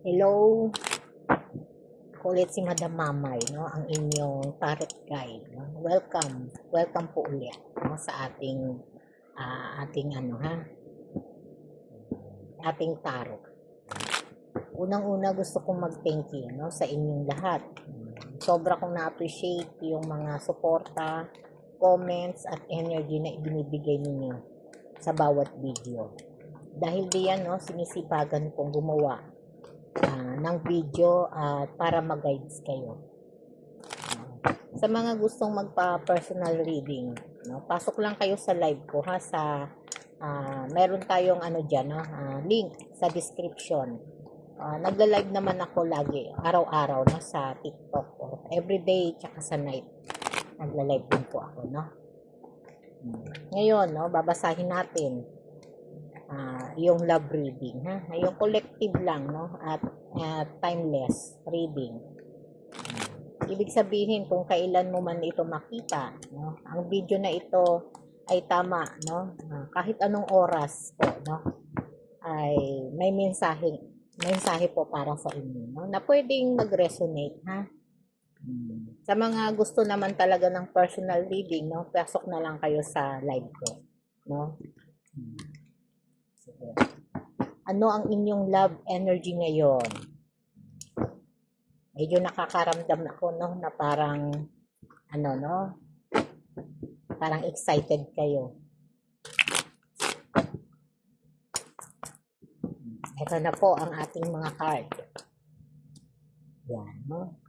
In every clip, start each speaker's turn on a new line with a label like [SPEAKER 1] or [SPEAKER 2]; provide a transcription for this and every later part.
[SPEAKER 1] Hello, ulit si Madam Mamay, no? Ang inyong tarot guide. No? Welcome po ulit, no? Sa ating ano ha, ating tarot. Unang-una gusto kong mag-thank you, no? Sa inyong lahat. Sobra kong na-appreciate yung mga suporta, comments at energy na ibinibigay ninyo sa bawat video. Dahil diyan, no, sinisipagan kong gumawa ng video para mag-guides kayo. Sa mga gustong magpa-personal reading, no, pasok lang kayo sa live ko ha, sa meron tayong ano diyan, no, link sa description. Nagla-live naman ako lagi, araw-araw, no, sa TikTok or everyday tsaka sa night. Nagla-live din po ako, no. Ngayon, no, babasahin natin yung love reading ha, yung collective lang, no, at timeless reading. Ibig sabihin kung kailan mo man ito makita, no, ang video na ito ay tama, no, kahit anong oras po, no, ay may mensahe po para sa inyo, no, na pwedeng mag-resonate ha. Sa mga gusto naman talaga ng personal reading, no, pasok na lang kayo sa live ko, no. Ano ang inyong love energy ngayon? Medyo nakakaramdam ako, no, na parang ano, no, parang excited kayo. Ito na po ang ating mga card. Yan, no.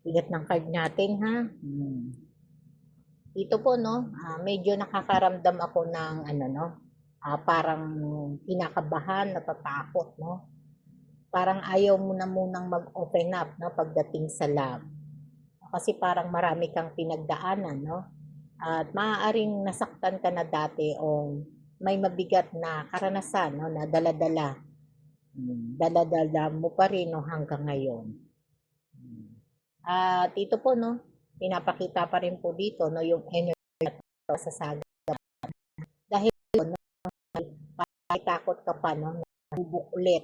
[SPEAKER 1] Bigat ng card natin, ha. Dito po, no, medyo nakakaramdam ako ng ano, no, parang kinakabahan, natatakot, no. Parang ayaw mo na munang mag-open up, no, pagdating sa love. Kasi parang marami kang pinagdaanan, no. At maaaring nasaktan ka na dati o may mabigat na karanasan, no, na dala-dala. Dala-dala mo pa rin, no, hanggang ngayon. At ito po, no, pinapakita pa rin po dito, no, yung energy sa saga. Dahil no, takot ka pa, no, nabubuk ulit,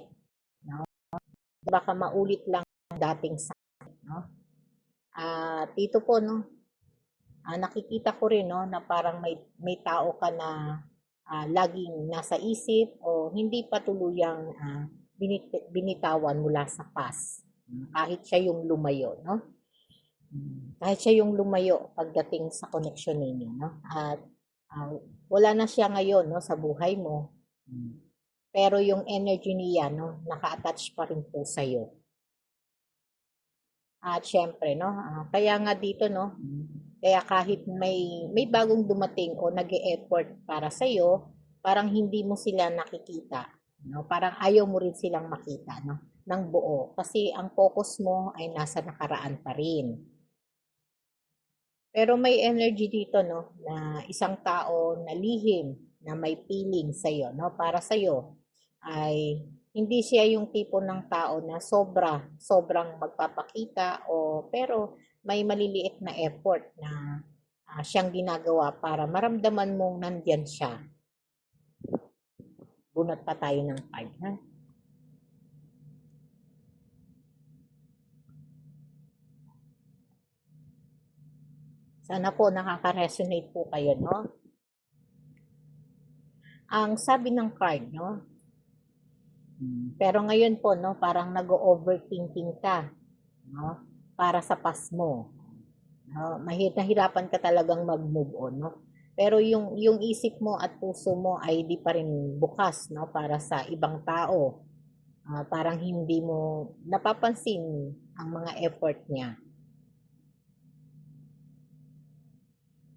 [SPEAKER 1] no. Baka maulit lang ang dating sakit, no. Dito po, no, nakikita ko rin, no, na parang may tao ka na laging nasa isip o hindi pa tuluyang binitawan mula sa past. Kahit siya yung lumayo, no? Kahit siya yung lumayo pagdating sa connection ninyo, no? At wala na siya ngayon, no, sa buhay mo. Pero yung energy niya, no, naka-attach pa rin po sa iyo. At syempre, no, kaya nga dito, no, kaya kahit may bagong dumating o nag-e-effort para sa iyo, parang hindi mo sila nakikita, no? Parang ayaw mo rin silang makita, no, ng buo kasi ang focus mo ay nasa nakaraan pa rin. Pero may energy dito, no, na isang tao na lihim na may feeling sa iyo, no, para sa iyo ay hindi siya yung tipo ng tao na sobrang magpapakita o pero may maliliit na effort na siyang ginagawa para maramdaman mong nandyan siya. Bunot pa tayo ng card, ha? Sana po nakaka-resonate po kayo, no? Ang sabi ng card, no? Pero ngayon po, no, parang nag-overthinking ka, no? Para sa past mo. No? Nahirapan ka talagang mag-move on, no? Pero yung isip mo at puso mo ay di pa rin bukas, no, para sa ibang tao. Parang hindi mo napapansin ang mga effort niya.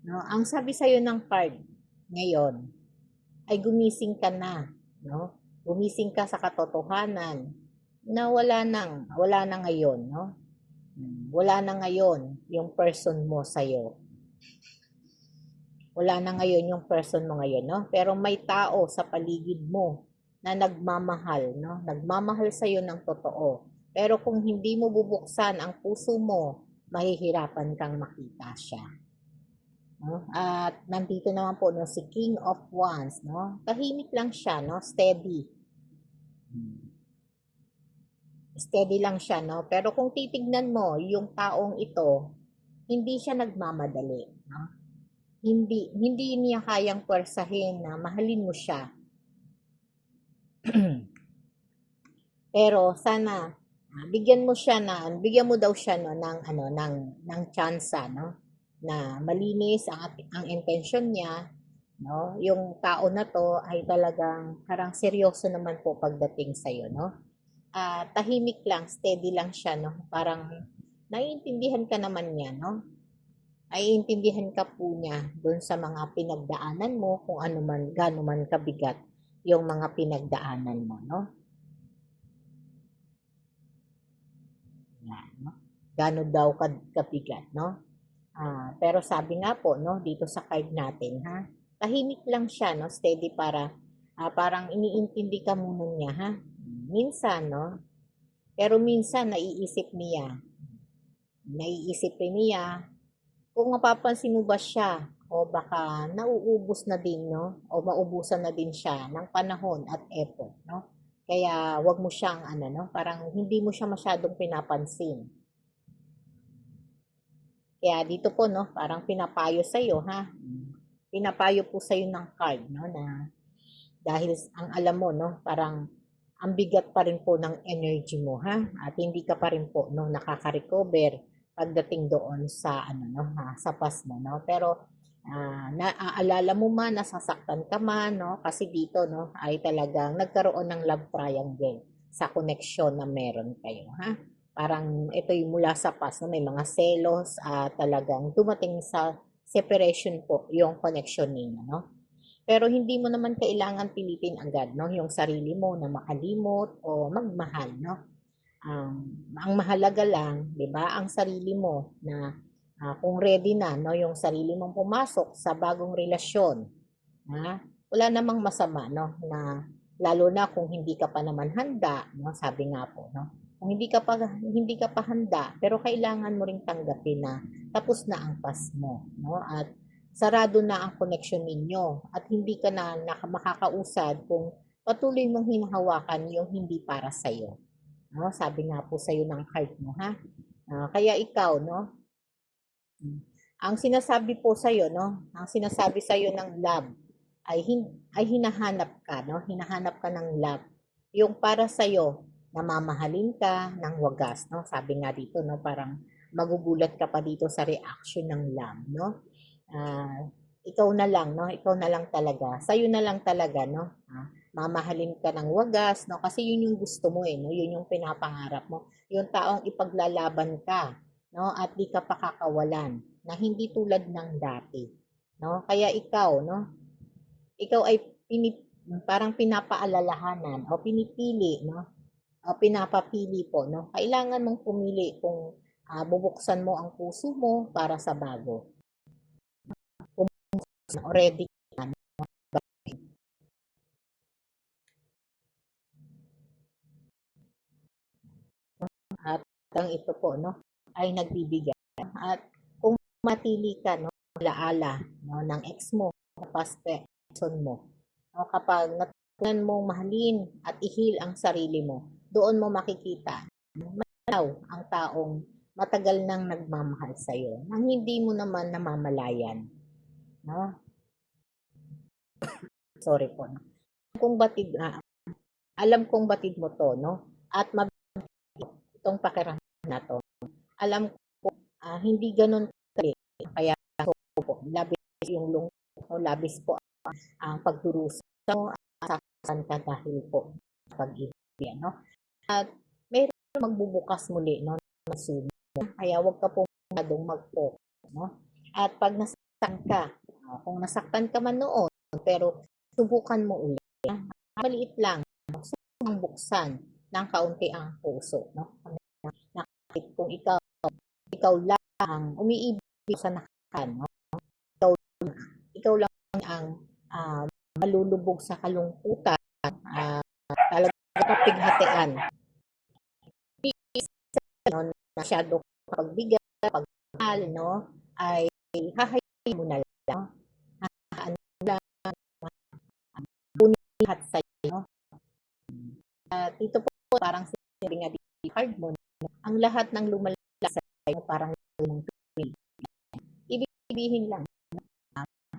[SPEAKER 1] No, ang sabi sa iyo ng card ngayon ay gumising ka na, no? Gumising ka sa katotohanan na wala na ngayon, no? Wala na ngayon yung person mo sa iyo. Wala na ngayon yung person mo ngayon, no? Pero may tao sa paligid mo na nagmamahal, no? Nagmamahal sa iyo ng totoo. Pero kung hindi mo bubuksan ang puso mo, mahihirapan kang makita siya. no? At nandito naman po no, si King of Wands, no? Tahimik lang siya, no? Steady. Steady lang siya, no? Pero kung titignan mo, yung taong ito, hindi siya nagmamadali, no? Hindi niya kayang pwersahin na mahalin mo siya. Pero sana bigyan mo daw siya no ng tsansa no na malinis ang intention niya, no? Yung tao na to ay talagang parang seryoso naman po pagdating sa iyo, no? Tahimik lang, steady lang siya, no? Parang naiintindihan ka naman niya, no? Naiintindihan ka po niya doon sa mga pinagdaanan mo, kung ano man, gaano man kabigat yung mga pinagdaanan mo, no? Yan, no? Gaano daw kabigat, no? Pero sabi nga po, no, dito sa card natin, ha? Tahimik lang siya, no? Steady para, parang iniintindi ka muna niya, ha? Minsan, no? Pero minsan, naiisip rin niya, kung mapapansin mo ba siya, o baka nauubos na din, no? O maubusan na din siya ng panahon at effort, no? Kaya, wag mo siyang, no? Parang hindi mo siya masyadong pinapansin. Kaya dito po, no, parang pinapayo sa iyo, ha? Pinapayo po sa iyo ng card, no, na dahil ang alam mo, no, parang ang bigat pa rin po ng energy mo, ha? At hindi ka pa rin po, no, nakaka-recover pagdating doon sa, no, sa past mo, no? Pero, naaalala mo man, nasasaktan ka man, no? Kasi dito, no, ay talagang nagkaroon ng love triangle sa connection na meron kayo, ha? Parang ito yung mula sa past, no? May mga selos, talagang dumating sa separation po yung connection ninyo, no? Pero hindi mo naman kailangan pilitin agad, no? Yung sarili mo na makalimot o magmahal, no? Ang mahalaga lang, 'di ba, ang sarili mo na kung ready na, no, yung sarili mong pumasok sa bagong relasyon, ha? Wala namang masama, no, na lalo na kung hindi ka pa naman handa, no? Sabi nga po, no? Kung hindi ka pa handa, pero kailangan mo ring tanggapin na tapos na ang past mo, no? At sarado na ang connection ninyo at hindi ka na makakausad kung patuloy mong hinahawakan yung hindi para sa iyo. No? Sabi nga po sa iyo ng card mo, ha? Kaya ikaw, no? Ang sinasabi po sa iyo, no? Ang sinasabi sa iyo ng love ay hinahanap ka, no? Hinahanap ka ng love. Yung para sa iyo, namamahalin ka ng wagas, no? Sabi nga dito, no? Parang magugulat ka pa dito sa reaction ng love, no? Ikaw na lang, no? Ikaw na lang talaga. Sa'yo na lang talaga, no? Mamahalin ka ng wagas, no? Kasi yun yung gusto mo, no? Yun yung pinapangarap mo. Yung taong ipaglalaban ka, no? At di ka pakakawalan, na hindi tulad ng dati, no? Kaya ikaw, no? Ikaw ay parang pinapaalalahanan o pinipili, no? O pinapapili po, no? Kailangan mong pumili kung bubuksan mo ang puso mo para sa bago. Already at ang ito po, no, ay nagbibigay. At kung matili ka, no, alaala, no, ng ex mo, past person mo, no, kapag natutunan mong mahalin at ihil ang sarili mo, doon mo makikita, malaw ang taong matagal nang nagmamahal sa iyo, nang hindi mo naman namamalayan, no? Sorry po. No? Kung batid, alam kong batid mo to, no? At itong pakiramdam na to. Alam ko, hindi ganun kali. Kaya po, labis yung lungkot, no? Labis po ang pagdurusa mo, sasaktan ka dahil po pag-ibig, no? At mayroon magbubukas muli, no? Kaya wag ka po masyadong mag-focus, no? At pag nasaktan ka, kung nasaktan ka man noon, pero subukan mo ulit. Maliit lang, ang buksan ng kaunti ang puso, no? Kung ikaw lang ang umiibig sa nakaraan, no? Ikaw lang ang malulubog sa kalungkutan, talagang kapighatian. No, masyado pagbigay, pagmahal, no, ay hahayaan mo na lang. lang, ano lang, kunin lahat sa'yo. At ito po, parang sinabi nga dito, card mo, ang lahat ng lumalabas sa'yo, parang ng tuloy. Ibig sabihin lang,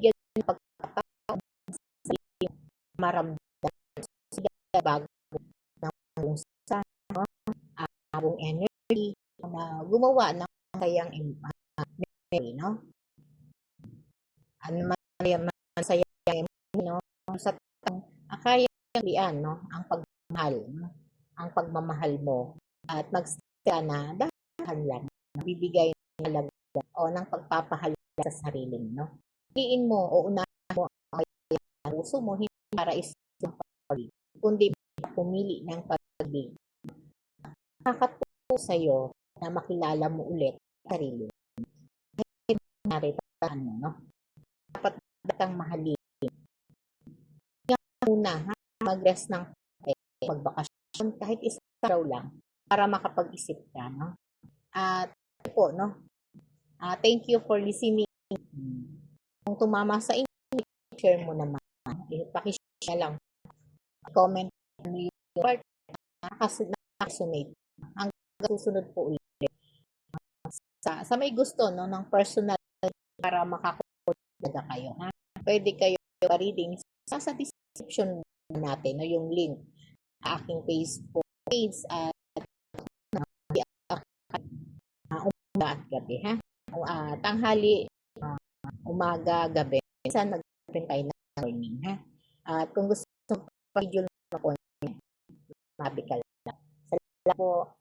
[SPEAKER 1] yan yung pagkakataon sa iyo, maramdaman sila bago ng sa bagong energy na gumawa ng sayang memory, no? Ano man yan, sayang memory, no? Sa kaya yan, no? Ang pagmamahal, no? Ang pagmamahal mo at magsiya na dahan lang, bibigay ng halaga o ng pagpapahalaga sa sarili, no? Piliin mo o unahin mo ang puso mo, hindi para isang pag-ibig, kundi pumili ng pag-ibig. Nakakatulong sa'yo na makilala mo ulit ang sarili. Kahit naritaan mo, no? Dapat datang mahalin. Kaya muna, mag-rest ng magbakasyon, kahit isang araw lang, para makapag-isip ka, no? At po, no? Thank you for listening. Kung tumama sa inyo, share mo naman. Pakishare lang. Comment mo yung part na nakasonate. Ang susunod po ulit. Sa may gusto, no, ng personal para makakuha kayo. Ha? Pwede kayo reading sa description natin, no, yung link sa aking Facebook page at umaga at gabi. Ha? Tanghali, umaga, gabi. Minsan nag-open tayo ng morning. Ha? At kung gusto mo pa-video na po, mabi ka lang. Salamat po.